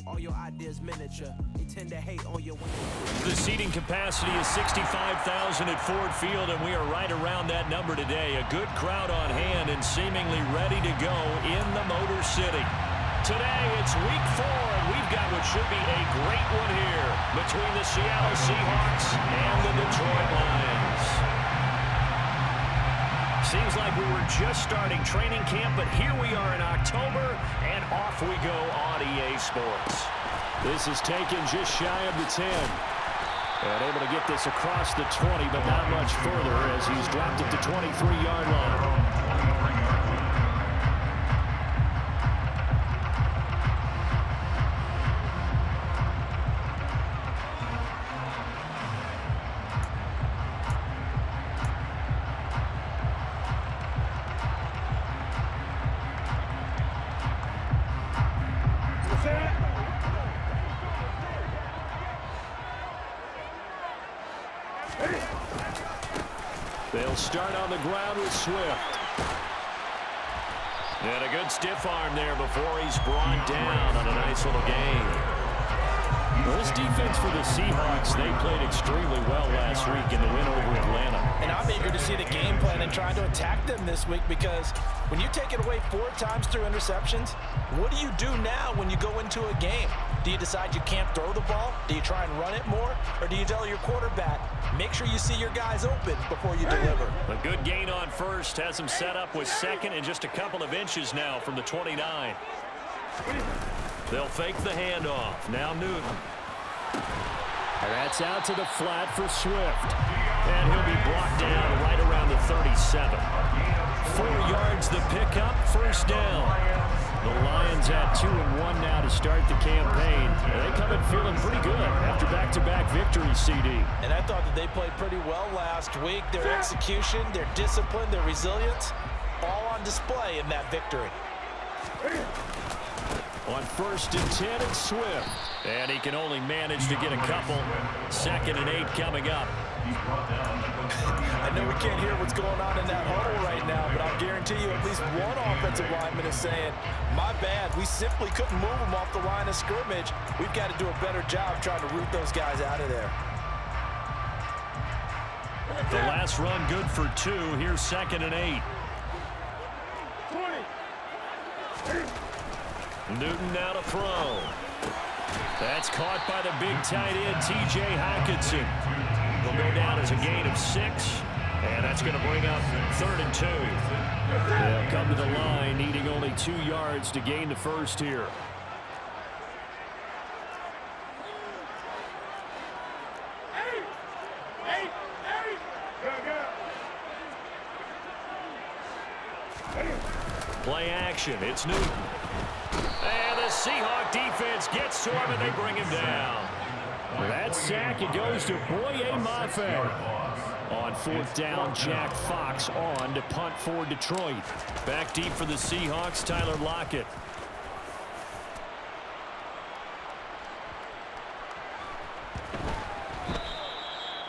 All your ideas miniature. They tend to hate on your. The seating capacity is 65,000 at Ford Field, and we are right around that number today. A good crowd on hand and seemingly ready to go in the Motor City. Today, it's week 4, and we've got what should be a great one here between the Seattle Seahawks and the Detroit Lions. Seems like we were just starting training camp, but here we are in October, and off we go on EA Sports. This is taken just shy of the 10. And able to get this across the 20, but not much further as he's dropped it to 23-yard line. They'll start on the ground with Swift. And a good stiff arm there before he's brought down on a nice little gain. Well, this defense for the Seahawks, they played extremely well last week in the win over Atlanta. And I'm eager to see the game plan and trying to attack them this week, because when you take it away 4 times through interceptions, what do you do now when you go into a game? Do you decide you can't throw the ball? Do you try and run it more? Or do you tell your quarterback, make sure you see your guys open before you deliver? A good gain on first has him set up with second and just a couple of inches now from the 29. They'll fake the handoff. Now Newton. And that's out to the flat for Swift. And he'll be brought down right around the 37. 4 yards the pickup, first down. The Lions at 2-1 now to start the campaign. And they come in feeling pretty good after back-to-back victories, CD. And I thought that they played pretty well last week. Their execution, their discipline, their resilience, all on display in that victory. On 1st and 10, it's Swift. And he can only manage to get a couple. 2nd and 8 coming up. I know we can't hear what's going on in that huddle right now, but I'll guarantee you at least one offensive lineman is saying, my bad, we simply couldn't move them off the line of scrimmage. We've got to do a better job trying to root those guys out of there. The last run good for 2. Here's 2nd and 8. Newton now to throw. That's caught by the big tight end, T.J. Hockenson. Will go down as a gain of 6, and that's going to bring up 3rd and 2. They'll come to the line, needing only 2 yards to gain the first here. Play action, it's Newton. And the Seahawk defense gets to him, and they bring him down. That sack, it goes to Boye Mafe. On 4th down, Jack Fox on to punt for Detroit. Back deep for the Seahawks, Tyler Lockett.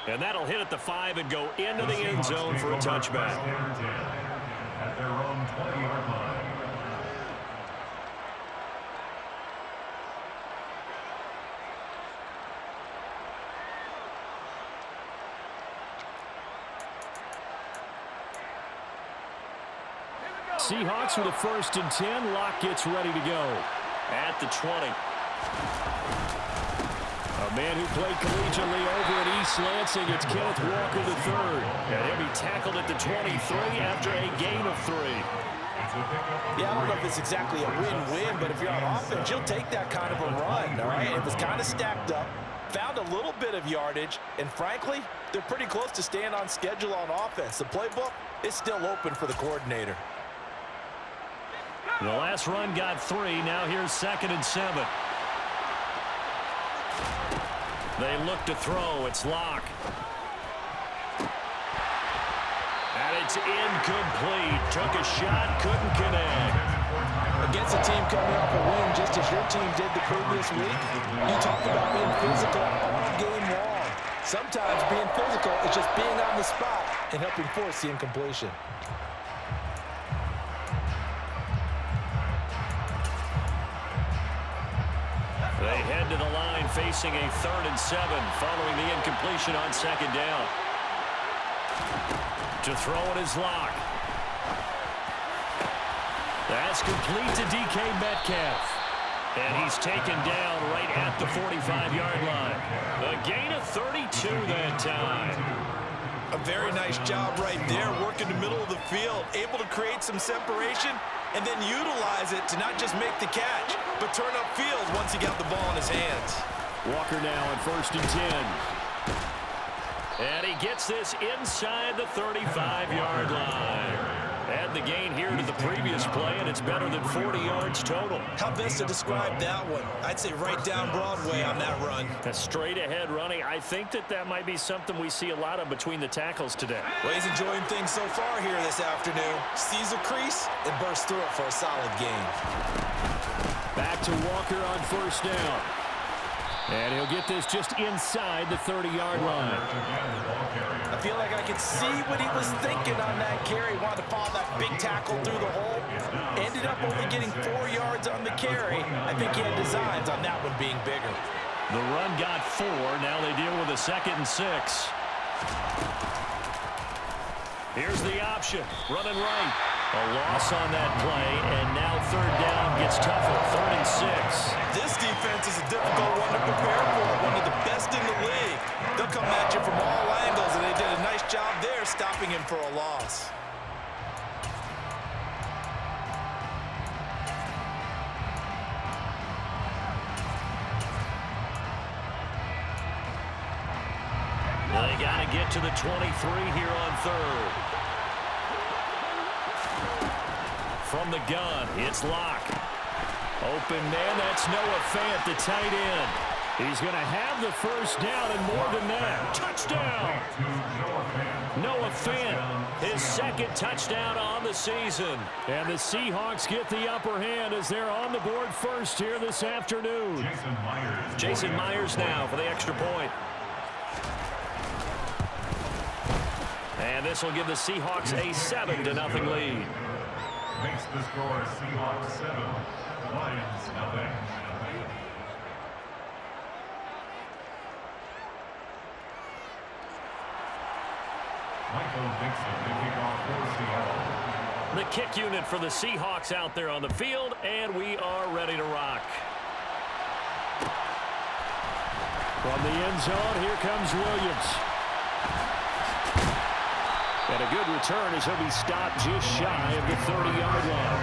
And that'll hit at the 5 and go into the end zone for a touchback. At their own 20-yard line. Seahawks with a 1st and 10. Lock gets ready to go at the 20. A man who played collegiately over at East Lansing. It's Kenneth Walker III. And he'll be tackled at the 23 after a gain of 3. Yeah, I don't know if it's exactly a win-win, but if you're on offense, you'll take that kind of a run, all right? It was kind of stacked up, found a little bit of yardage, and frankly, they're pretty close to staying on schedule on offense. The playbook is still open for the coordinator. The last run got 3. Now here's 2nd and 7. They look to throw. It's Locke. And it's incomplete. Took a shot, couldn't connect. Against a team coming off a win just as your team did the previous week, you talked about being physical all game long. Sometimes being physical is just being on the spot and helping force the incompletion. head to the line facing a 3rd and 7 following the incompletion on 2nd down. To throw it is Locke. That's complete to DK Metcalf. And he's taken down right at the 45-yard line. A gain of 32 that time. A very nice job right there, working the middle of the field, able to create some separation and then utilize it to not just make the catch, but turn upfield once he got the ball in his hands. Walker now on 1st and 10. And he gets this inside the 35-yard line. Add the gain here to the previous play, and it's better than 40 yards total. How best to describe that one? I'd say right down Broadway on that run. A straight-ahead running. I think that might be something we see a lot of between the tackles today. Well, he's enjoying things so far here this afternoon. Sees a crease and bursts through it for a solid gain. Back to Walker on 1st down. And he'll get this just inside the 30-yard line. I feel like I could see what he was thinking on that carry. Wanted to follow that big tackle through the hole. Ended up only getting 4 yards on the carry. I think he had designs on that one being bigger. The run got 4. Now they deal with a 2nd and 6. Here's the option. Running right. A loss on that play, and now 3rd down gets tougher. 3rd and 6. This defense is a difficult one to prepare for. One of the best in the league. They'll come at you from all angles, and they did a nice job there stopping him for a loss. They got to get to the 23 here on 3rd. From the gun, it's Locke. Open man, that's Noah Fant, the tight end. He's going to have the 1st down and more than that. Touchdown! Noah Fant, his 2nd touchdown on the season. And the Seahawks get the upper hand as they're on the board first here this afternoon. Jason Myers now for the extra point. And this will give the Seahawks a 7-0 lead. Makes the score Seahawks 7, Lions nothing. Michael Dixon kicking off for Seattle. The kick unit for the Seahawks out there on the field, and we are ready to rock. From the end zone, here comes Williams. And a good return as he'll be stopped just shy of the 30-yard line.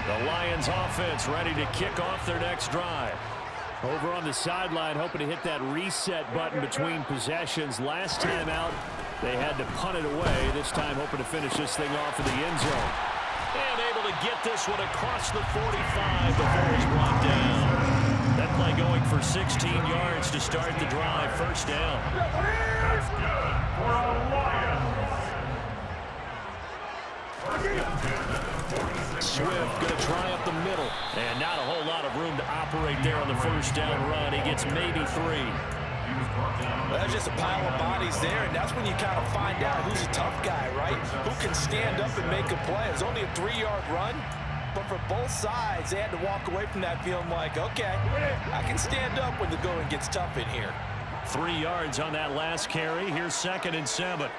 The Lions offense ready to kick off their next drive. Over on the sideline, hoping to hit that reset button between possessions. Last time out, they had to punt it away. This time, hoping to finish this thing off in the end zone. And able to get this one across the 45 before he's brought down. That play going for 16 yards to start the drive. 1st down. That's good for the Lions. Swift going to try up the middle. And not a whole lot of room to operate there on the 1st down run. He gets maybe 3. Well, that's just a pile of bodies there, and that's when you kind of find out who's a tough guy, right? Who can stand up and make a play. It's only a 3-yard run, but for both sides, they had to walk away from that feeling like, okay, I can stand up when the going gets tough in here. 3 yards on that last carry. Here's 2nd and 7.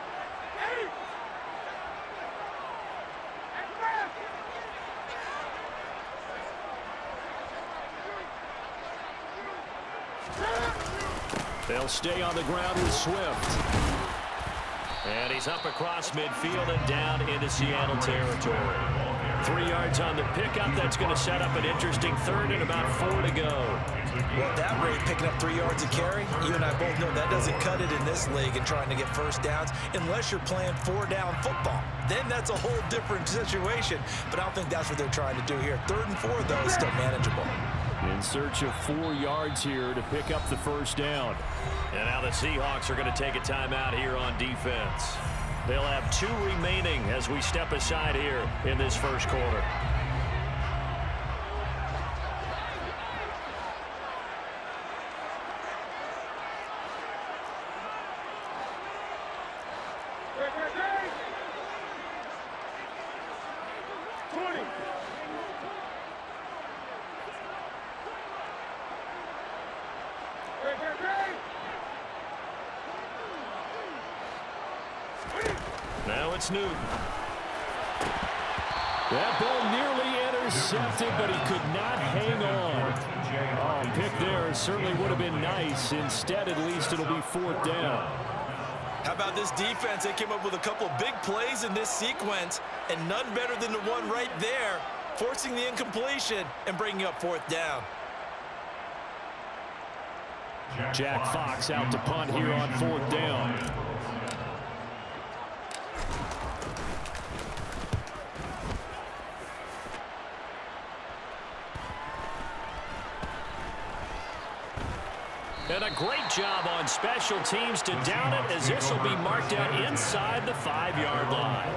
They'll stay on the ground with Swift. And he's up across midfield and down into Seattle territory. 3 yards on the pickup. That's going to set up an interesting 3rd and about 4 to go. Well, at that rate, picking up 3 yards a carry, you and I both know that doesn't cut it in this league and trying to get 1st downs unless you're playing 4-down football. Then that's a whole different situation, but I don't think that's what they're trying to do here. 3rd and 4, though, is still manageable. In search of 4 yards here to pick up the 1st down. And now the Seahawks are going to take a timeout here on defense. They'll have 2 remaining as we step aside here in this 1st quarter. Now it's Newton. That ball nearly intercepted, but he could not hang on. Oh, pick there certainly would have been nice. Instead, at least it'll be 4th down. How about this defense? They came up with a couple of big plays in this sequence, and none better than the one right there, forcing the incompletion and bringing up 4th down. Jack Fox out to punt here on 4th down. And a great job on special teams to down it, as this will be marked out inside the 5-yard line.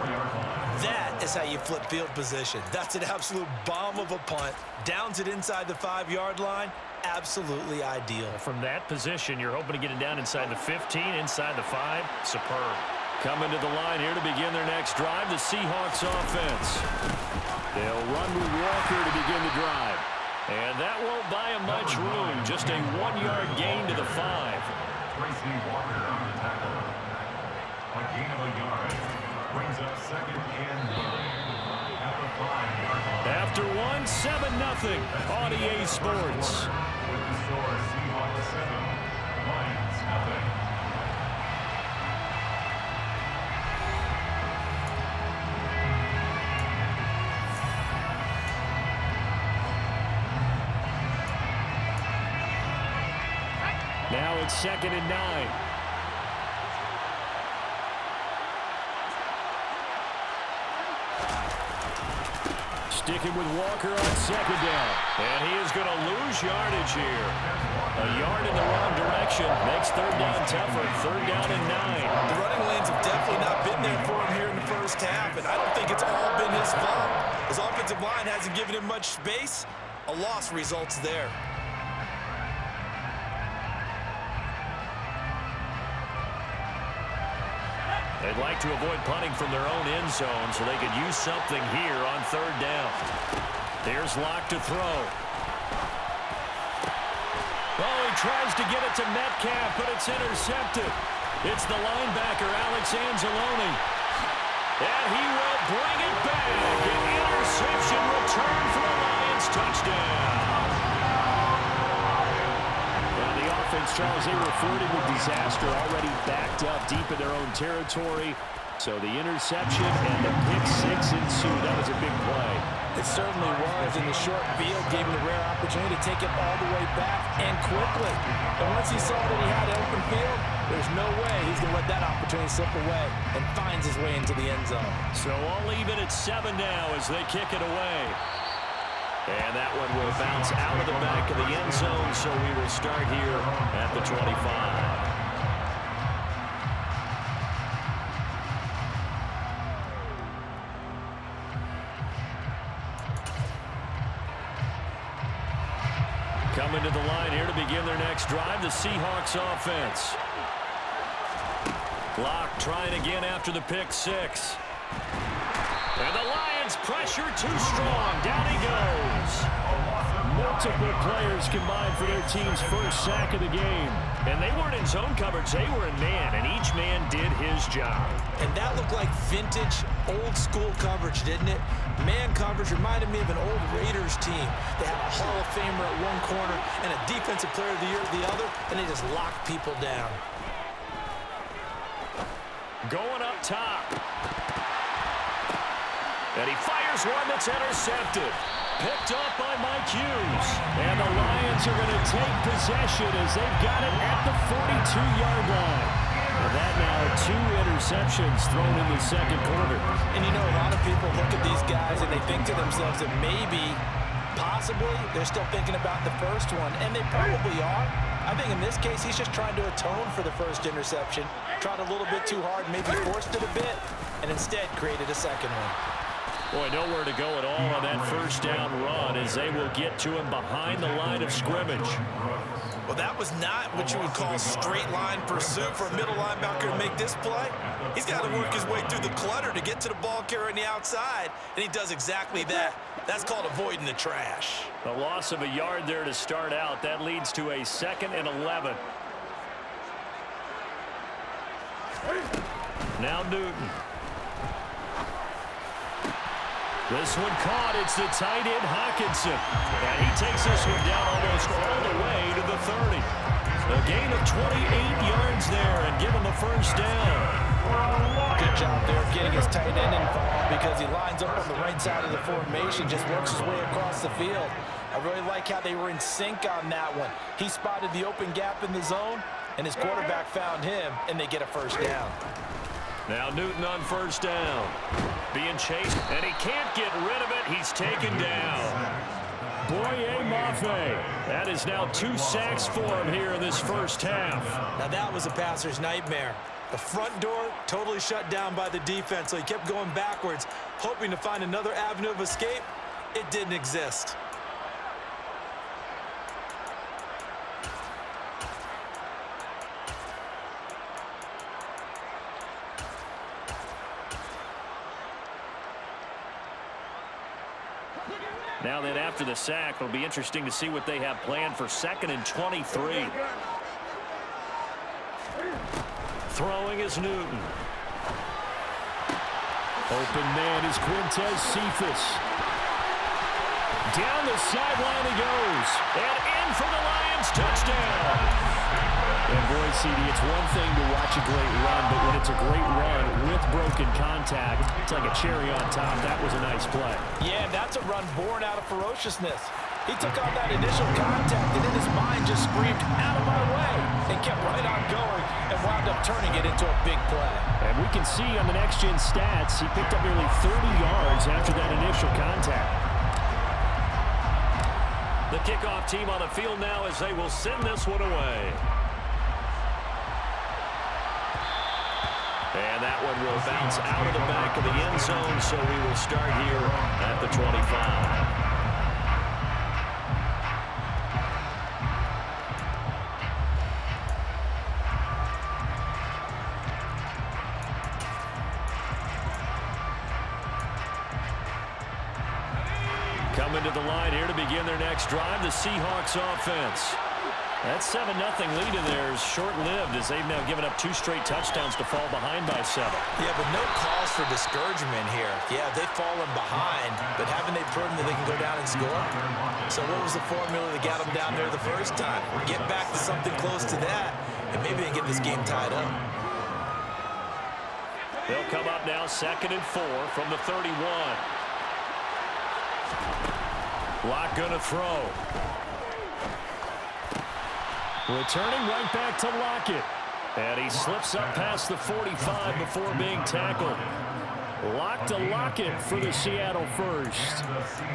That is how you flip field position. That's an absolute bomb of a punt. Downs it inside the 5-yard line. Absolutely ideal. From that position, you're hoping to get it down inside the 15, inside the 5. Superb. Coming to the line here to begin their next drive, the Seahawks offense. They'll run with Walker to begin the drive. And that won't buy him much room. Just a 1-yard gain to the 5. Tracy Walker on the tackle. A gain of a yard. Brings up 2nd and 9. At the 5-yard line. After 7-0 on EA Sports. With the score, Seahawks 7, Lions nothing. Now it's 2nd and 9. Sticking with Walker on 2nd down. And he is going to lose yardage here. A yard in the wrong direction. Makes 3rd down tougher. 3rd down and 9. The running lanes have definitely not been there for him here in the first half, and I don't think it's all been his fault. His offensive line hasn't given him much space. A loss results there. They'd like to avoid punting from their own end zone so they could use something here on 3rd down. There's Locke to throw. Oh, he tries to get it to Metcalf, but it's intercepted. It's the linebacker, Alex Anzalone. And he will bring it back. An interception return for the Lions. Touchdown. Charles, they were afforded with disaster, already backed up deep in their own territory. So the interception and the pick-6 ensued. That was a big play. It certainly was, and the short field gave him the rare opportunity to take it all the way back and quickly. And once he saw that he had an open field, there's no way he's going to let that opportunity slip away, and finds his way into the end zone. So all even at 7 now as they kick it away. And that one will bounce out of the back of the end zone, so we will start here at the 25. Coming to the line here to begin their next drive, the Seahawks offense. Locke trying again after the pick-6. And the Lions pressure too strong. Down he goes. Multiple players combined for their team's first sack of the game. And they weren't in zone coverage. They were in man, and each man did his job. And that looked like vintage, old-school coverage, didn't it? Man coverage reminded me of an old Raiders team. They had a Hall of Famer at one corner and a Defensive Player of the Year at the other, and they just locked people down. Going up top. And he fires one that's intercepted. Picked up by Mike Hughes. And the Lions are going to take possession as they've got it at the 42-yard line. And that now 2 interceptions thrown in the second quarter. And you know, a lot of people look at these guys and they think to themselves that maybe, possibly, they're still thinking about the first one. And they probably are. I think in this case, he's just trying to atone for the first interception. Tried a little bit too hard, maybe forced it a bit, and instead created a second one. Boy, nowhere to go at all on that first down run as they will get to him behind the line of scrimmage. Well, that was not what you would call straight line pursuit for a middle linebacker to make this play. He's got to work his way through the clutter to get to the ball carrier on the outside, and he does exactly that. That's called avoiding the trash. A loss of a yard there to start out. That leads to a 2nd and 11. Now Newton. This one caught. It's the tight end, Hawkinson. And he takes this one down almost all the way to the 30. A gain of 28 yards there and give him the first down. Good job there of getting his tight end involved because he lines up on the right side of the formation, just works his way across the field. I really like how they were in sync on that one. He spotted the open gap in the zone, and his quarterback found him, and they get a first down. Now Newton on first down. Being chased, and he can't get rid of it. He's taken down. Boye Mafe. That is now 2 sacks for him here in this first half. Now that was a passer's nightmare. The front door totally shut down by the defense, so he kept going backwards, hoping to find another avenue of escape. It didn't exist. Now then, after the sack, it'll be interesting to see what they have planned for 2nd and 23. Throwing is Newton. Open man is Quintez Cephas. Down the sideline he goes. And in for the Lions, touchdown. And boy, CD, it's one thing to watch a great run, but when it's a great run with broken contact, it's like a cherry on top. That was a nice play. Yeah, that's a run born out of ferociousness. He took on that initial contact, and in his mind just screamed, out of my way, and kept right on going and wound up turning it into a big play. And we can see on the next-gen stats, he picked up nearly 30 yards after that initial contact. The kickoff team on the field now as they will send this one away. And that one will bounce out of the back of the end zone, so we will start here at the 25. Coming to the line here to begin their next drive, the Seahawks offense. That 7-0 lead in there is short-lived as they've now given up 2 straight touchdowns to fall behind by 7. Yeah, but no cause for discouragement here. Yeah, they've fallen behind, but haven't they proven that they can go down and score? So what was the formula that got them down there the first time? Get back to something close to that, and maybe they get this game tied up. They'll come up now 2nd and 4 from the 31. Locke gonna throw. Returning right back to Lockett. And he slips up past the 45 before being tackled. Locke to Lockett for the Seattle first.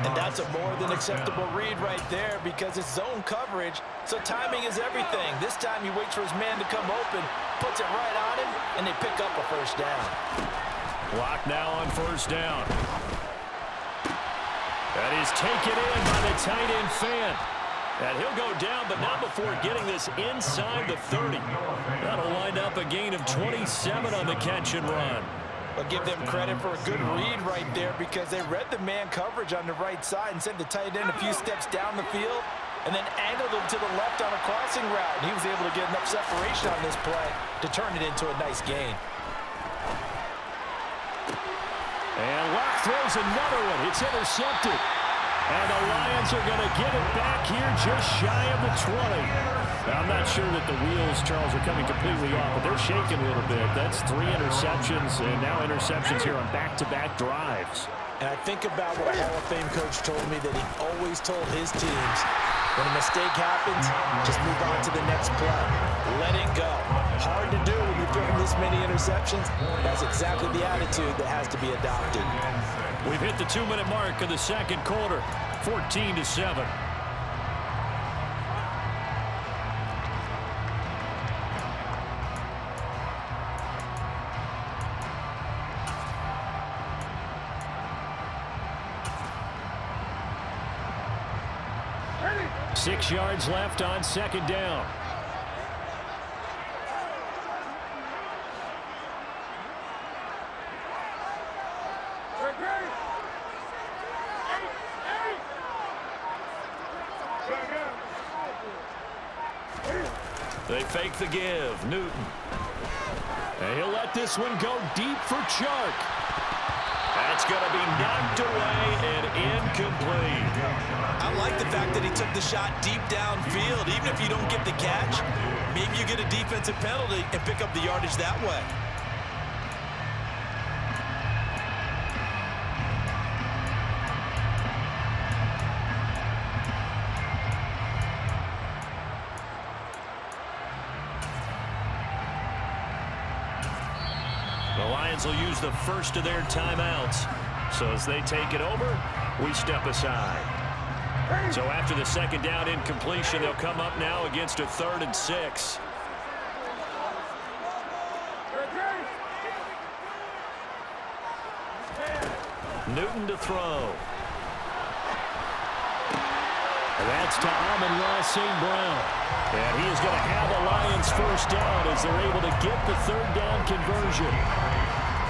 And that's a more than acceptable read right there because it's zone coverage, so timing is everything. This time he waits for his man to come open, puts it right on him, and they pick up a first down. Locke now on first down. That is taken in by the tight end Fant. And he'll go down, but not before getting this inside the 30. That'll wind up a gain of 27 on the catch and run. But give them credit for a good read right there because they read the man coverage on the right side and sent the tight end a few steps down the field and then angled him to the left on a crossing route. And he was able to get enough separation on this play to turn it into a nice gain. And Locke throws another one. It's intercepted. And the Lions are going to get it back here just shy of the 20. Now, I'm not sure that the wheels, Charles, are coming completely off, but they're shaking a little bit. That's 3 interceptions, and now interceptions here on back-to-back drives. And I think about what a Hall of Fame coach told me that he always told his teams, when a mistake happens, just move on to the next play. Let it go. Hard to do when you're throwing this many interceptions. That's exactly the attitude that has to be adopted. We've hit the 2-minute mark of the second quarter, 14-7. 6 yards left on second down. They fake the give. Newton. And he'll let this one go deep for Chark. That's going to be knocked away and incomplete. I like the fact that he took the shot deep downfield. Even if you don't get the catch, maybe you get a defensive penalty and pick up the yardage that way. The Lions will use the first of their timeouts. So as they take it over, we step aside. So after the second down incompletion, they'll come up now against a 3rd and 6. Newton to throw. And that's to Amon-Ra St. Brown. And he is going to have the Lions first down as they're able to get the 3rd down conversion.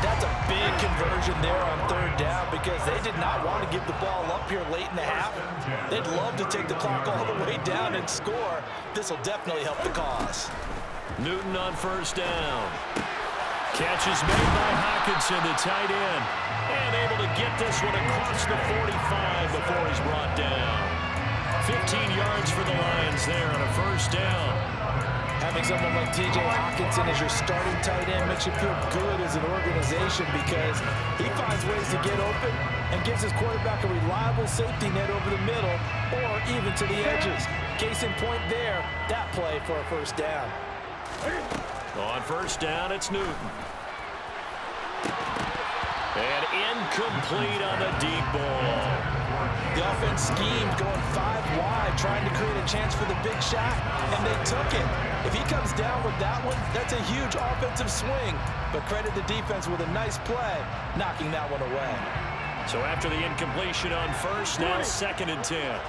That's a big conversion there on 3rd down because they did not want to give the ball up here late in the half. They'd love to take the clock all the way down and score. This will definitely help the cause. Newton on first down. Catch is made by Hockenson, the tight end. And able to get this one across the 45 before he's brought down. 15 yards for the Lions there on a first down. Having someone like T.J. Hockenson as your starting tight end makes you feel good as an organization because he finds ways to get open and gives his quarterback a reliable safety net over the middle or even to the edges. Case in point there, that play for a first down. On first down, it's Newton. And incomplete on the deep ball. The offense schemed going 5 wide, trying to create a chance for the big shot, and they took it. If he comes down with that one, that's a huge offensive swing. But credit the defense with a nice play, knocking that one away. So after the incompletion on first, now 2nd and 10.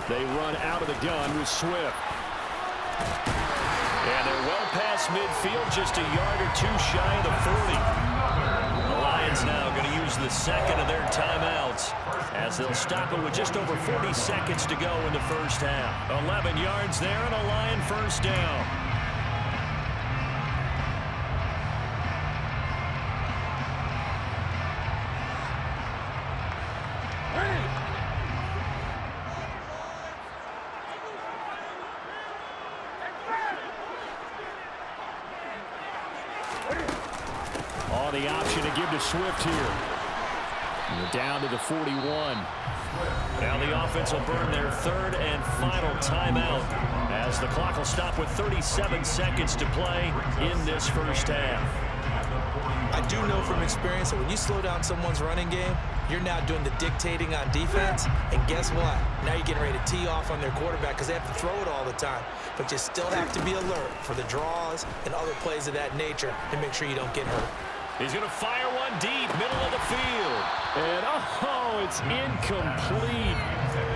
They run out of the gun with Swift. And they're well past midfield, just a yard or two shy of the 40. The Lions now going to use the second of their timeouts as they'll stop it with just over 40 seconds to go in the first half. 11 yards there and a Lion first down. On the option to give to Swift here. And they're down to the 41. Now the offense will burn their 3rd and final timeout as the clock will stop with 37 seconds to play in this first half. I do know from experience that when you slow down someone's running game, you're now doing the dictating on defense, and guess what? Now you're getting ready to tee off on their quarterback because they have to throw it all the time. But you still have to be alert for the draws and other plays of that nature to make sure you don't get hurt. He's going to fire one deep, middle of the field. And, oh, it's incomplete.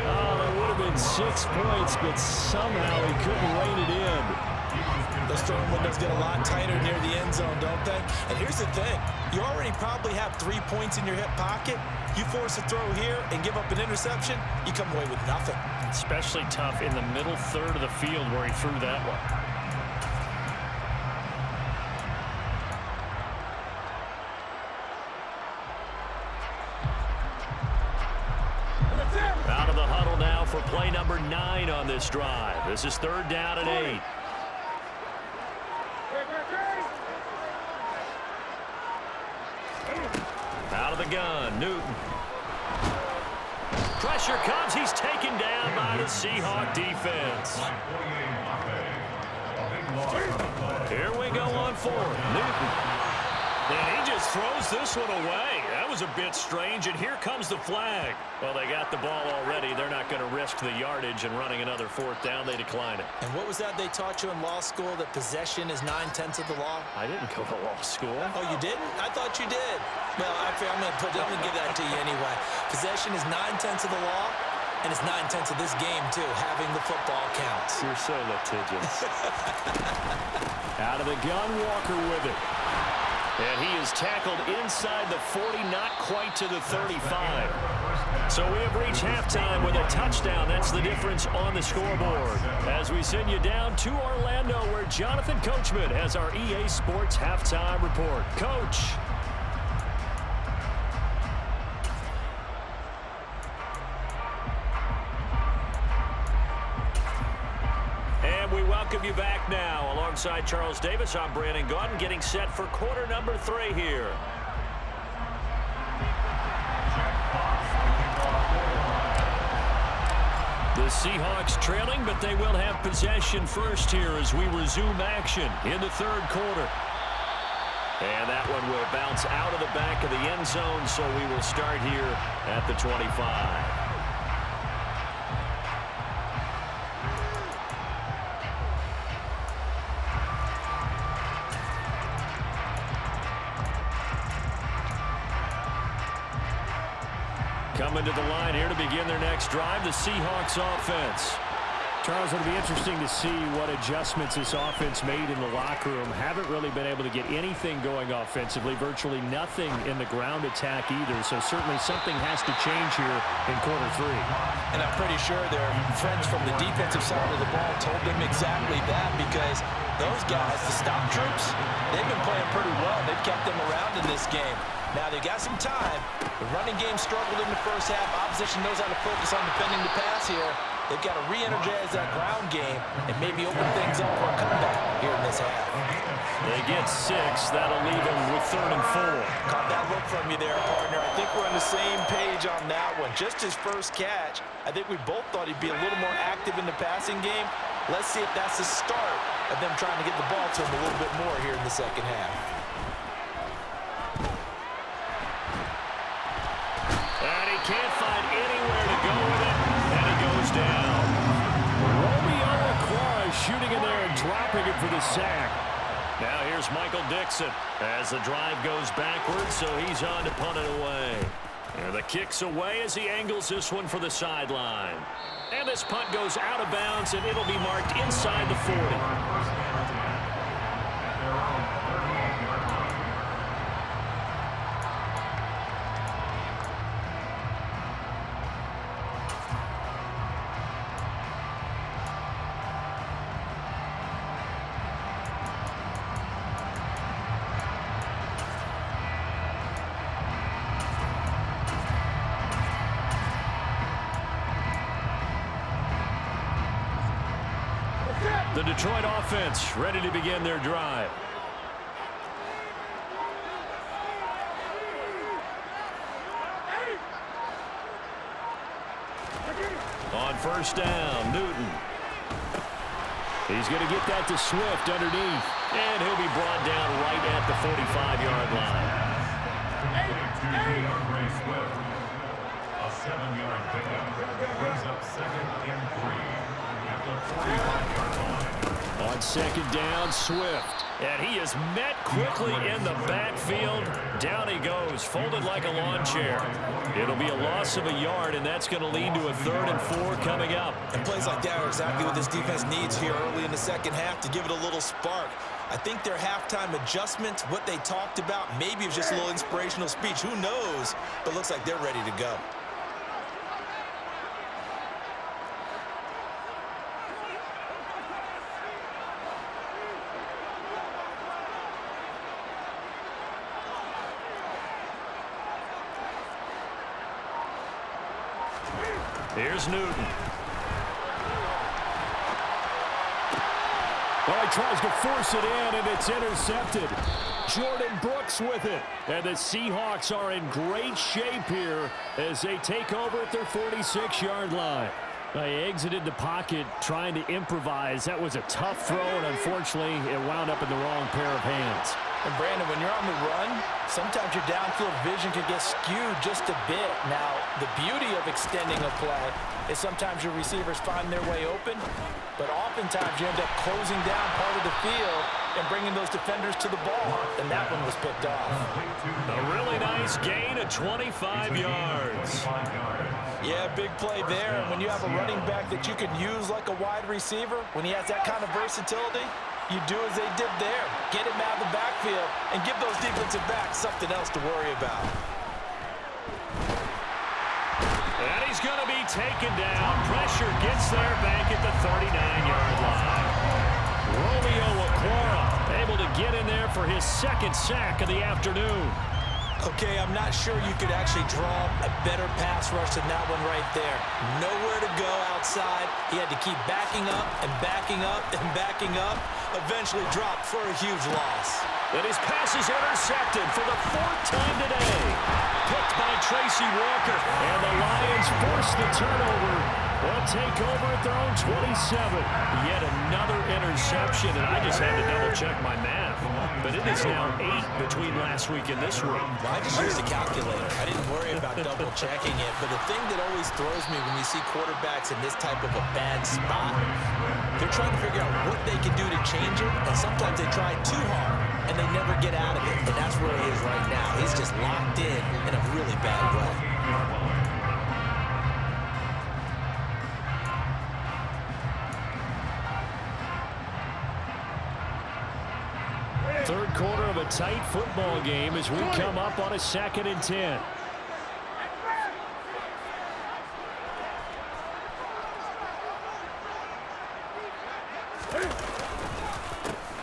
Oh, that would have been 6 points, but somehow he couldn't rein it in. Those throwing windows get a lot tighter near the end zone, don't they? And here's the thing. You already probably have 3 points in your hip pocket. You force a throw here and give up an interception, you come away with nothing. Especially tough in the middle 3rd of the field where he threw that one. Out of the huddle now for play number 9 on this drive. This is 3rd down and 8. Out of the gun, Newton. Pressure comes. He's taken down by the Seahawk defense. Here we go on 4th. Newton. And he just throws this one away. That was a bit strange, and here comes the flag. Well, they got the ball already. They're not going to risk the yardage and running another 4th down. They decline it. And what was that they taught you in law school, that possession is 9/10 of the law? I didn't go to law school. Oh, you didn't? I thought you did. Well, I'm going to give that to you anyway. Possession is 9/10 of the law. And it's 9/10 of this game, too. Having the football counts. You're so litigious. Out of the gun, Walker with it. And he is tackled inside the 40, not quite to the 35. So we have reached halftime with a touchdown. That's the difference on the scoreboard. As we send you down to Orlando, where Jonathan Coachman has our EA Sports halftime report. Coach. And we welcome you back now. Alongside Charles Davis, I'm Brandon Gaudin, getting set for quarter number 3 here. The Seahawks trailing, but they will have possession first here as we resume action in the third quarter. And that one will bounce out of the back of the end zone, so we will start here at the 25. Coming to the line here to begin their next drive, the Seahawks offense. Charles, it'll be interesting to see what adjustments this offense made in the locker room. Haven't really been able to get anything going offensively, virtually nothing in the ground attack either. So certainly something has to change here in quarter 3. And I'm pretty sure their friends from the defensive side of the ball told them exactly that, because those guys, the stop troops, they've been playing pretty well. They've kept them around in this game. Now they got some time. The running game struggled in the first half. Opposition knows how to focus on defending the pass here. They've got to re-energize that ground game and maybe open things up for a comeback here in this half. They get 6. That'll leave them with 3rd and 4. Caught that look from you there, partner. I think we're on the same page on that one. Just his first catch. I think we both thought he'd be a little more active in the passing game. Let's see if that's the start of them trying to get the ball to him a little bit more here in the second half. And he can't find anywhere to go with it, and he goes down. Romeo Okwara shooting in there and dropping it for the sack. Now here's Michael Dixon as the drive goes backwards, so he's on to punt it away. And the kick's away as he angles this one for the sideline. And this punt goes out of bounds, and it'll be marked inside the 40. The Detroit offense ready to begin their drive. On first down, Newton. He's going to get that to Swift underneath. And he'll be brought down right at the 45-yard line. A 7-yard pickup brings up 2nd and 3 at the 45-yard line. On second down, Swift. And he is met quickly in the backfield. Down he goes, folded like a lawn chair. It'll be a loss of a yard, and that's going to lead to a 3rd and 4 coming up. And plays like that are exactly what this defense needs here early in the second half to give it a little spark. I think their halftime adjustments, what they talked about, maybe it was just a little inspirational speech. Who knows? But looks like they're ready to go. Here's Newton. Well, he tries to force it in, and it's intercepted. Jordan Brooks with it. And the Seahawks are in great shape here as they take over at their 46-yard line. They exited the pocket trying to improvise. That was a tough throw, and unfortunately, it wound up in the wrong pair of hands. And Brandon, when you're on the run, sometimes your downfield vision can get skewed just a bit. Now, the beauty of extending a play is sometimes your receivers find their way open, but oftentimes you end up closing down part of the field and bringing those defenders to the ball, and that one was picked off. A really nice gain of 25 yards. Yeah, big play there. And when you have a running back that you can use like a wide receiver, when he has that kind of versatility, you do as they did there. Get him out of the backfield and give those defensive backs something else to worry about. And he's going to be taken down. Pressure gets there back at the 39-yard line. Romeo Okwara able to get in there for his second sack of the afternoon. Okay, I'm not sure you could actually draw a better pass rush than that one right there. Nowhere to go outside. He had to keep backing up and backing up and backing up. Eventually dropped for a huge loss. And his pass is intercepted for the fourth time today. Picked by Tracy Walker. And the Lions force the turnover. They'll take over at their own 27. Yet another interception, and I just had to double-check my math. But it is now 8 between last week and this week. Well, I just used a calculator. I didn't worry about double-checking it. But the thing that always throws me when you see quarterbacks in this type of a bad spot, they're trying to figure out what they can do to change it, and sometimes they try too hard, and they never get out of it. And that's where he is right now. He's just locked in a really bad way. Third quarter of a tight football game as we come up on a 2nd and 10.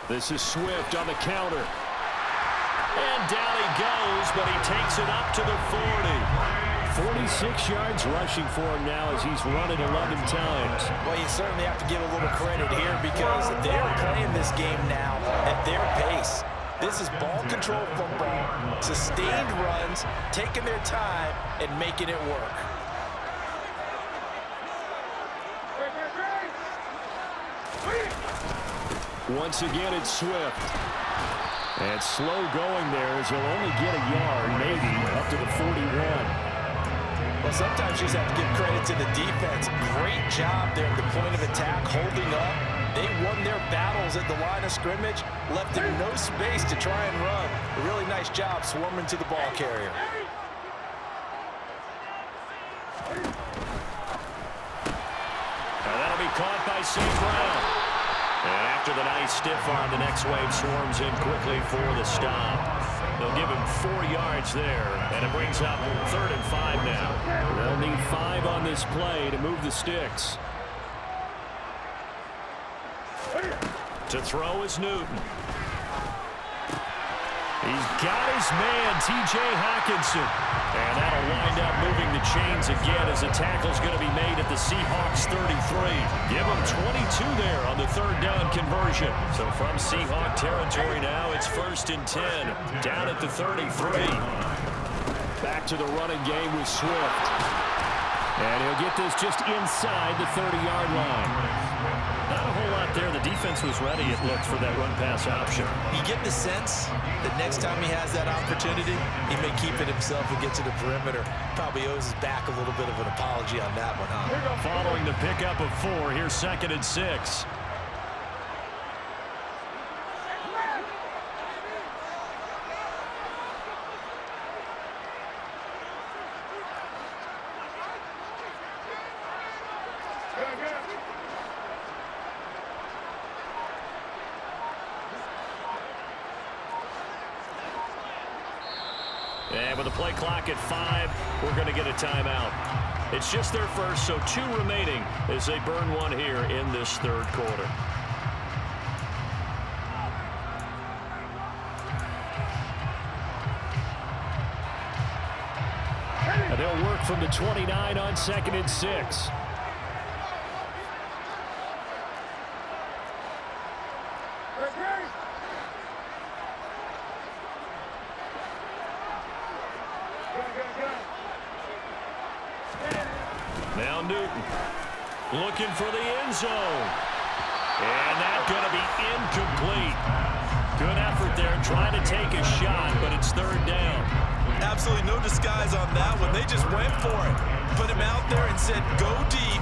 This is Swift on the counter. And down he goes, but he takes it up to the 40. 46 yards rushing for him now as he's run it 11 times. Well, you certainly have to give a little credit here because they're playing this game now at their pace. This is ball control football, sustained runs, taking their time and making it work. Once again, it's Swift. And slow going there as he'll only get a yard, maybe, up to the 41. Well, sometimes you just have to give credit to the defense. Great job there at the point of attack, holding up. They won their battles at the line of scrimmage, left them no space to try and run. A really nice job swarming to the ball carrier. Now that'll be caught by St. Brown. And after the nice stiff arm, the next wave swarms in quickly for the stop. They'll give him 4 yards there, and it brings up 3rd and 5 now. They'll need 5 on this play to move the sticks. To throw is Newton. He's got his man, T.J. Hockenson. And that'll wind up moving the chains again as the tackle's going to be made at the Seahawks 33. Give them 22 there on the 3rd down conversion. So from Seahawk territory now, it's 1st and 10. Down at the 33. Back to the running game with Swift. And he'll get this just inside the 30-yard line. Not a whole lot there. The defense was ready, it looked, for that run-pass option. You get the sense that next time he has that opportunity, he may keep it himself and get to the perimeter. Probably owes his back a little bit of an apology on that one, huh? Following the pickup of 4, here's 2nd and 6. And with the play clock at 5, we're going to get a timeout. It's just their first, so 2 remaining as they burn 1 here in this 3rd quarter. And they'll work from the 29 on 2nd and 6. Now Newton looking for the end zone. And that's going to be incomplete. Good effort there trying to take a shot, but it's 3rd down. Absolutely no disguise on that one. They just went for it. Put him out there and said, go deep.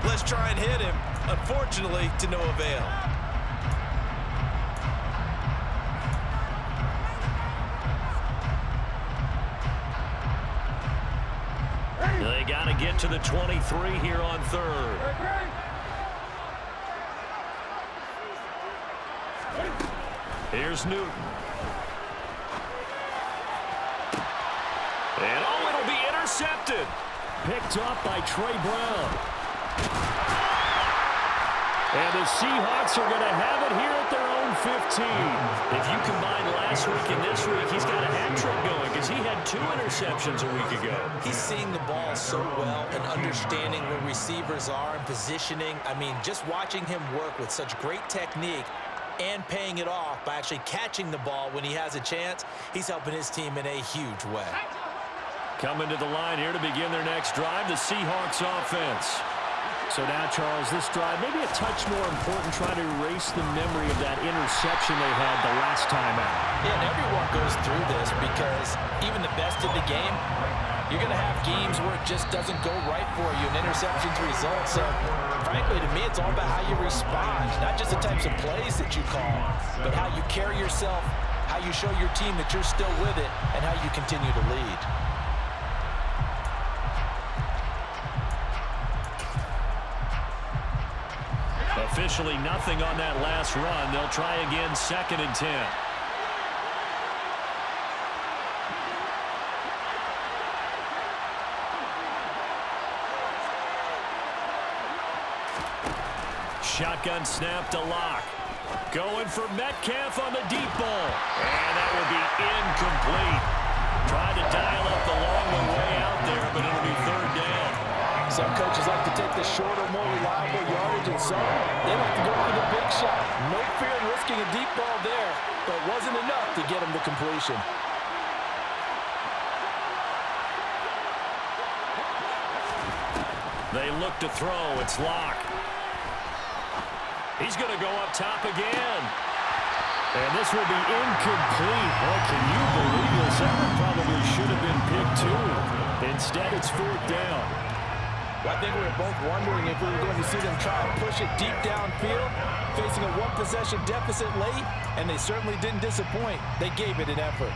Let's try and hit him. Unfortunately, to no avail. to the 23 here on third. Here's Newton. And, oh, it'll be intercepted. Picked up by Trey Brown. And the Seahawks are going to have it here at their own 15. If you combine last week and this week, he's got a hat trick going because he had 2 interceptions a week ago. He's seeing the ball so well and understanding where receivers are and positioning. I mean, just watching him work with such great technique and paying it off by actually catching the ball when he has a chance, he's helping his team in a huge way. Coming to the line here to begin their next drive, the Seahawks offense. So now, Charles, this drive maybe a touch more important, trying to erase the memory of that interception they had the last time out. Yeah, and everyone goes through this because even the best in the game, you're going to have games where it just doesn't go right for you, and interceptions result. So, frankly, to me, it's all about how you respond, not just the types of plays that you call, but how you carry yourself, how you show your team that you're still with it, and how you continue to lead. Officially nothing on that last run. They'll try again, 2nd and 10. Shotgun snap to Locke. Going for Metcalf on the deep ball. And that will be incomplete. Tried to dial up the long way out there, but it'll be 3rd down. Some coaches like to take the shorter, more reliable yardage, and some they like to go for the big shot. No fear in risking a deep ball there, but it wasn't enough to get him to completion. They look to throw. It's Locke. He's going to go up top again. And this will be incomplete. Boy, can you believe this? That one probably should have been picked too. Instead, it's 4th down. Well, I think we were both wondering if we were going to see them try and push it deep downfield, facing a 1-possession deficit late, and they certainly didn't disappoint. They gave it an effort.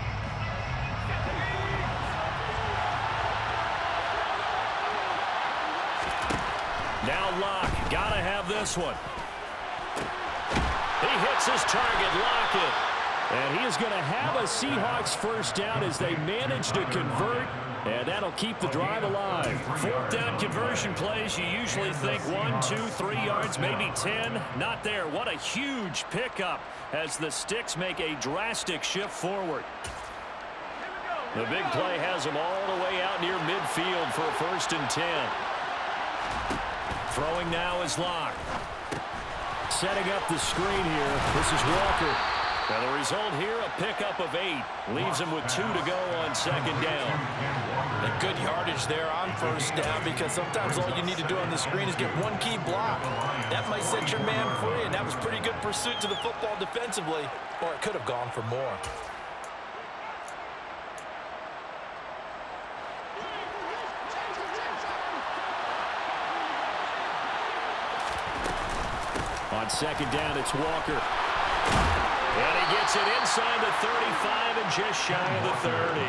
Now Locke, gotta have this one. He hits his target, Lockett. And he is going to have a Seahawks 1st down as they manage to convert. And that'll keep the drive alive. 4th down conversion plays, you usually think 1, 2, 3 yards, maybe 10. Not there. What a huge pickup as the Sticks make a drastic shift forward. The big play has them all the way out near midfield for a 1st and 10. Throwing now is Locke. Setting up the screen here. This is Walker. And the result here, a pickup of 8. Leaves him with 2 to go on 2nd down. A good yardage there on 1st down because sometimes all you need to do on the screen is get one key block. That might set your man free, and that was pretty good pursuit to the football defensively, or it could have gone for more. On 2nd down, it's Walker. And he gets it inside the 35 and just shy of the 30.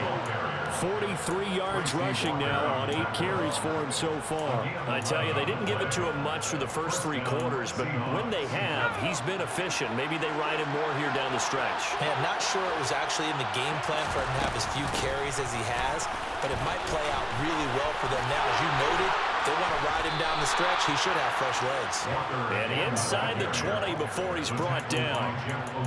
43 yards rushing now on 8 carries for him so far. I tell you, they didn't give it to him much for the first 3 quarters, but when they have, he's been efficient. Maybe they ride him more here down the stretch. Hey, I'm not sure it was actually in the game plan for him to have as few carries as he has, but it might play out really well for them now. As you noted, they want to ride him down the stretch. He should have fresh legs. And inside the 20 before he's brought down.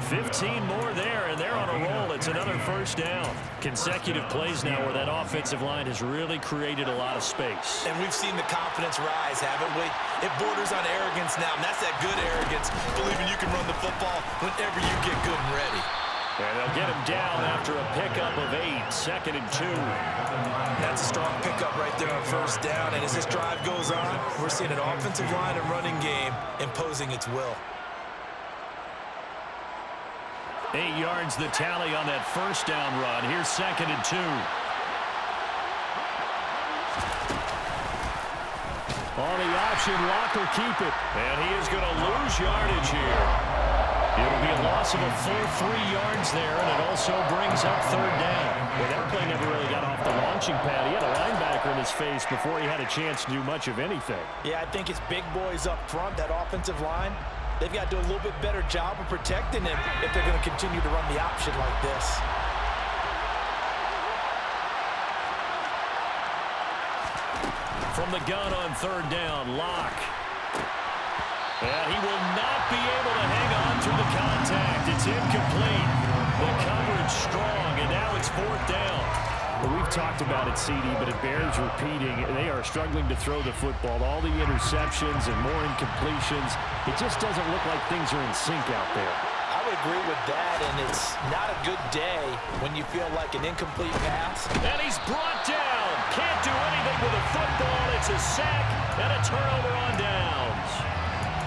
15 more there, and they're on a roll. It's another 1st down. Consecutive plays now where that offensive line has really created a lot of space. And we've seen the confidence rise, haven't we? It borders on arrogance now, and that's that good arrogance, believing you can run the football whenever you get good and ready. And they'll get him down after a pickup of 8, 2nd and 2. That's a strong pickup right there on 1st down. And as this drive goes on, we're seeing an offensive line and running game imposing its will. 8 yards the tally on that 1st down run. Here's 2nd and 2. On the option, Locke will keep it. And he is going to lose yardage here. It'll be a loss of a full 3 yards there, and it also also brings up third down. Well, that play never really got off the launching pad. He had a linebacker in his face before he had a chance to do much of anything. Yeah, I think it's big boys up front, that offensive line. They've got to do a little bit better job of protecting him if they're going to continue to run the option like this. From the gun on third down, Locke. And he will not be able to hang on through the contact. It's incomplete. The coverage strong, and now it's fourth down. Well, we've talked about it, CD, but it bears repeating. They are struggling to throw the football. All the interceptions and more incompletions. It just doesn't look like things are in sync out there. I would agree with that, and it's not a good day when you feel like an incomplete pass. And he's brought down. Can't do anything with a football. It's a sack and a turnover on downs.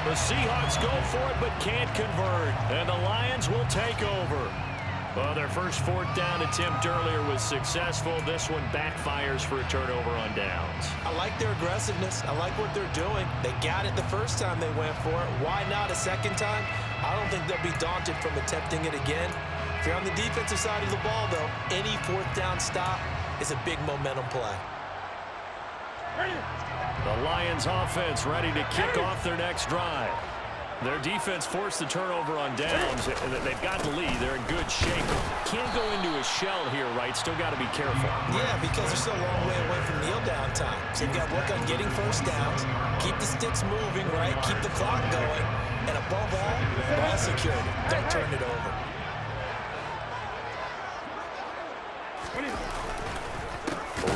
The Seahawks go for it but can't convert, and the Lions will take over. Well, their first fourth down attempt earlier was successful. This one backfires for a turnover on downs. I like their aggressiveness. I like what they're doing. They got it the first time they went for it. Why not a second time? I don't think they'll be daunted from attempting it again. If you're on the defensive side of the ball, though, any fourth down stop is a big momentum play. The Lions offense ready to kick off their next drive. Their defense forced the turnover on downs. They've got the lead. They're in good shape. Can't go into a shell here, right? Still got to be careful. Yeah, because they're still a long way away from kneel down time. So you've got to work on getting first downs, keep the sticks moving, right? Keep the clock going. And above all, ball security. Don't turn it over.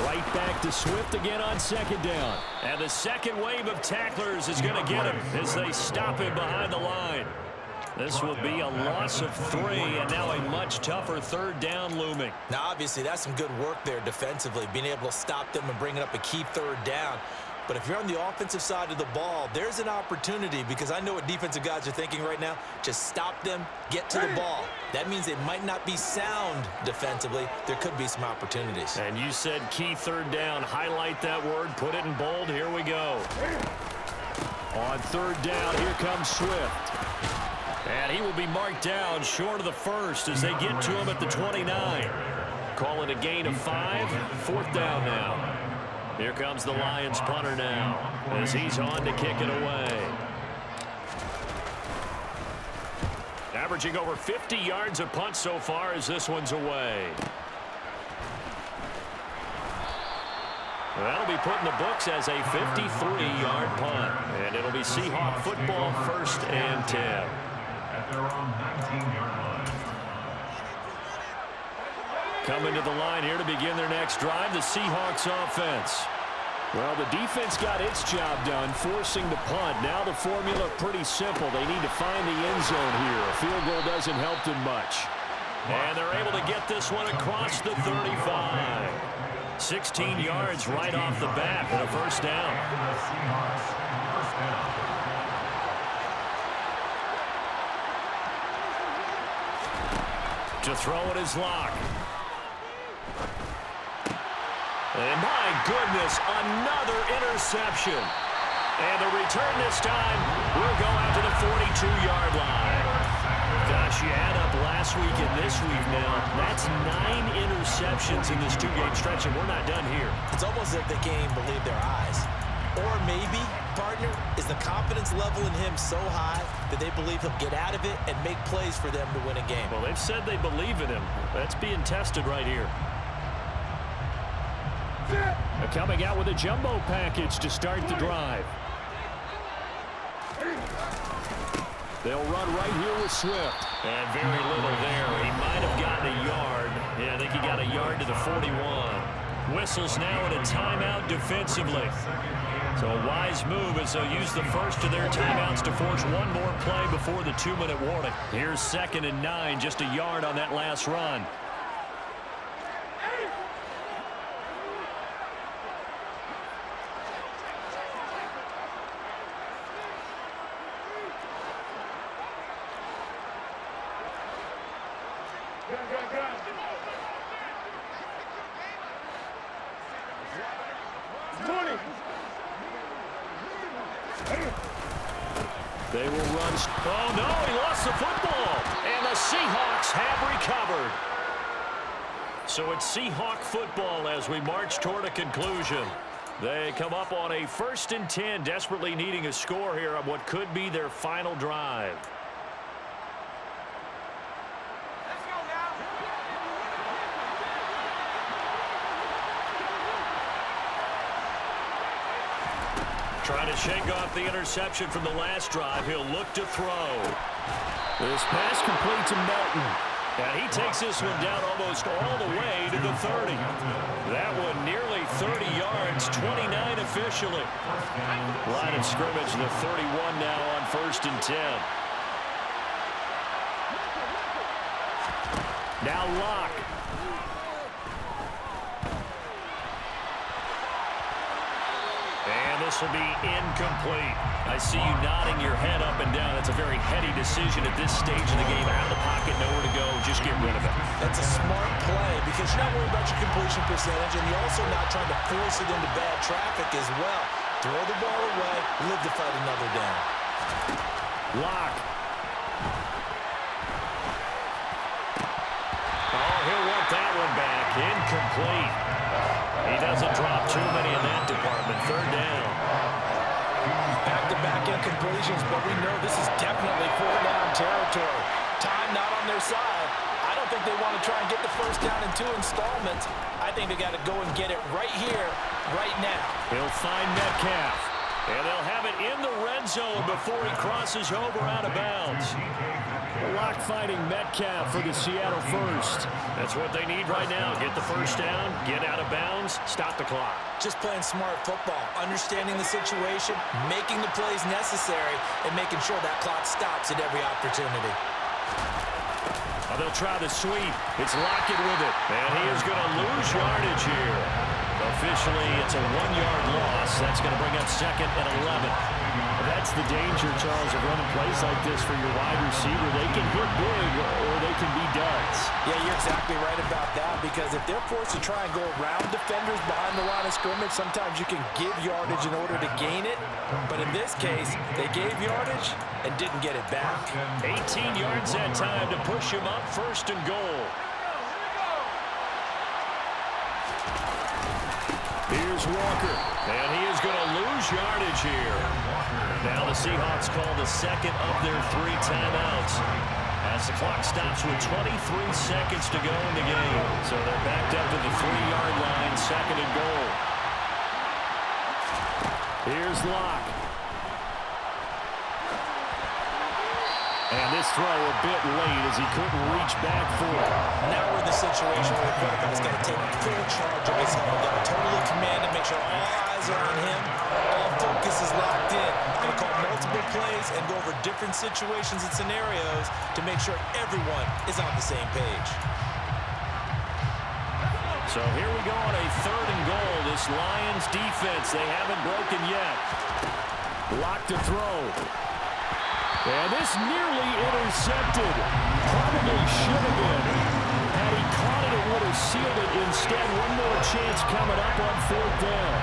Right back to Swift again on second down. And the second wave of tacklers is going to get him as they stop him behind the line. This will be a loss of 3, and now a much tougher third down looming. Now, obviously, that's some good work there defensively, being able to stop them and bringing up a key third down. But if you're on the offensive side of the ball, there's an opportunity, because I know what defensive guys are thinking right now. Just stop them, get to the ball. That means they might not be sound defensively. There could be some opportunities. And you said key third down. Highlight that word. Put it in bold. Here we go. On third down, here comes Swift. And he will be marked down short of the first as they get to him at the 29. Call it a gain of 5. Fourth down now. Here comes the Lions punter now as he's on to kick it away. Averaging over 50 yards a punt so far as this one's away. That'll be put in the books as a 53-yard punt. And it'll be Seahawk football, 1st and 10. At their own 19-yard line. Coming to the line here to begin their next drive, the Seahawks offense. Well, the defense got its job done, forcing the punt. Now the formula pretty simple. They need to find the end zone here. A field goal doesn't help them much. And they're able to get this one across the 35. 16 yards right off the bat and a first down. To throw it is Locke. And my goodness, another interception. And the return this time will go out to the 42-yard line. Gosh, you add up last week and this week now. That's 9 interceptions in this 2-game stretch, and we're not done here. It's almost as if they can't even believe their eyes. Or maybe, partner, is the confidence level in him so high that they believe he'll get out of it and make plays for them to win a game. Well, they've said they believe in him. That's being tested right here. Coming out with a jumbo package to start the drive. They'll run right here with Swift. And very little there. He might have gotten a yard. Yeah, I think he got a yard to the 41. Whistles now in a timeout defensively. So a wise move as they'll use the first of their timeouts to force one more play before the 2-minute warning. Here's 2nd and 9, just a yard on that last run. They will run. Oh, no, he lost the football. And the Seahawks have recovered. So it's Seahawk football as we march toward a conclusion. They come up on a 1st and 10, desperately needing a score here on what could be their final drive. Trying to shake off the interception from the last drive. He'll look to throw. This pass complete to Melton. And he takes this one down almost all the way to the 30. That one nearly 30 yards, 29 officially. Line of scrimmage, the 31 now on 1st and 10. Now Locke. And this will be incomplete. I see you nodding your head up and down. That's a very heady decision at this stage of the game. Out of the pocket, nowhere to go. Just get rid of it. That's a smart play because you're not worried about your completion percentage, and you're also not trying to force it into bad traffic as well. Throw the ball away, live to fight another down. Locke. Oh, he'll want that one back. Incomplete. He doesn't drop too many in that department. 3rd down. Back-to-back incompletions, but we know this is definitely 4th down territory. Time not on their side. I don't think they want to try and get the 1st down in 2 installments. I think they got to go and get it right here, right now. He'll find Metcalf. And they'll have it in the red zone before he crosses over out of bounds. Locke fighting Metcalf for the Seattle 1st. That's what they need right now. Get the 1st down, get out of bounds, stop the clock. Just playing smart football, understanding the situation, making the plays necessary, and making sure that clock stops at every opportunity. Oh, they'll try the sweep. It's Lockett with it. And he is going to lose yardage here. Officially, it's a 1-yard loss. That's going to bring up 2nd and 11. That's the danger, Charles, of running plays like this for your wide receiver. They can hit big or they can be duds. Yeah, you're exactly right about that because if they're forced to try and go around defenders behind the line of scrimmage, sometimes you can give yardage in order to gain it. But in this case, they gave yardage and didn't get it back. 18 yards that time to push him up 1st and goal. Here's Walker, and he is going to lose yardage here. Now the Seahawks call the 2nd of their 3 timeouts as the clock stops with 23 seconds to go in the game. So they're backed up to the 3-yard line, 2nd and goal. Here's Locke. And this throw a bit late as he couldn't reach back for it. Now we're in the situation where the quarterback's got to take full charge of his own. Got to totally command and make sure all eyes are on him. All focus is locked in. Going to call multiple plays and go over different situations and scenarios to make sure everyone is on the same page. So here we go on a 3rd and goal. This Lions defense, they haven't broken yet. Locke to throw. And this nearly intercepted. Probably should have been. Had he caught it, it would have sealed it. Instead, one more chance coming up on 4th down.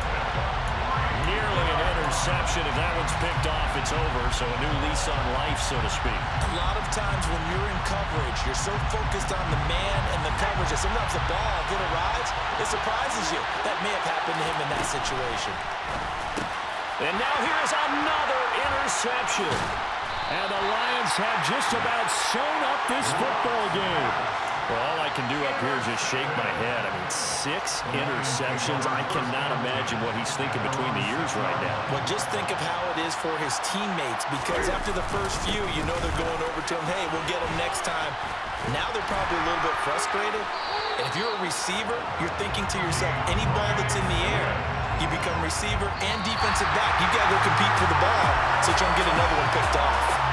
Nearly an interception. If that one's picked off, it's over. So a new lease on life, so to speak. A lot of times when you're in coverage, you're so focused on the man and the coverage that sometimes the ball, if it arrives, it surprises you. That may have happened to him in that situation. And now here's another interception. And the Lions have just about sewn up this football game. Well, all I can do up here is just shake my head. I mean, 6 interceptions. I cannot imagine what he's thinking between the ears right now. Well, just think of how it is for his teammates, because after the first few, you know they're going over to him, hey, we'll get him next time. Now they're probably a little bit frustrated. And if you're a receiver, you're thinking to yourself, any ball that's in the air, you become receiver and defensive back. You got to go compete for the ball so you don't get another one picked off.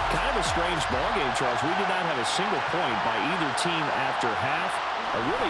Kind of a strange ball game, Charles. We did not have a single point by either team after half. A really